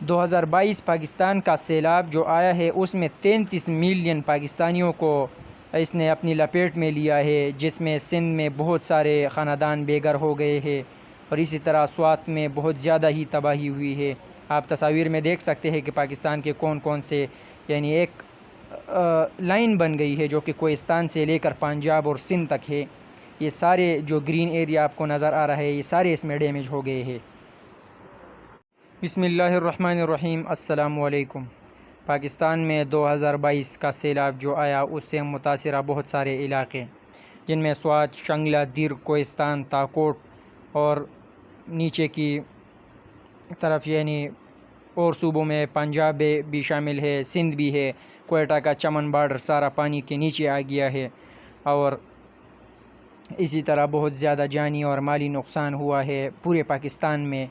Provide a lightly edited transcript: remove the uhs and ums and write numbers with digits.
2022 پاکستان کا سیلاب جو آیا ہے اس میں 33 ملین پاکستانیوں کو اس نے اپنی لپیٹ میں لیا ہے، جس میں سندھ میں بہت سارے خاندان بے گھر ہو گئے ہیں اور اسی طرح سوات میں بہت زیادہ ہی تباہی ہوئی ہے۔ آپ تصاویر میں دیکھ سکتے ہیں کہ پاکستان کے کون کون سے یعنی ایک لائن بن گئی ہے جو کہ کوہستان سے لے کر پنجاب اور سندھ تک ہے۔ یہ سارے جو گرین ایریا آپ کو نظر آ رہا ہے یہ سارے اس میں ڈیمیج ہو گئے ہیں۔ بسم اللہ الرحمن الرحیم۔ السلام علیکم۔ پاکستان میں 2022 کا سیلاب جو آیا اس سے متاثرہ بہت سارے علاقے، جن میں سوات، شنگلہ، در، کوہستان، تاکوٹ اور نیچے کی طرف یعنی اور صوبوں میں پنجاب بھی شامل ہے، سندھ بھی ہے، کوئٹہ کا چمن بارڈر سارا پانی کے نیچے آ گیا ہے اور اسی طرح بہت زیادہ جانی اور مالی نقصان ہوا ہے پورے پاکستان میں۔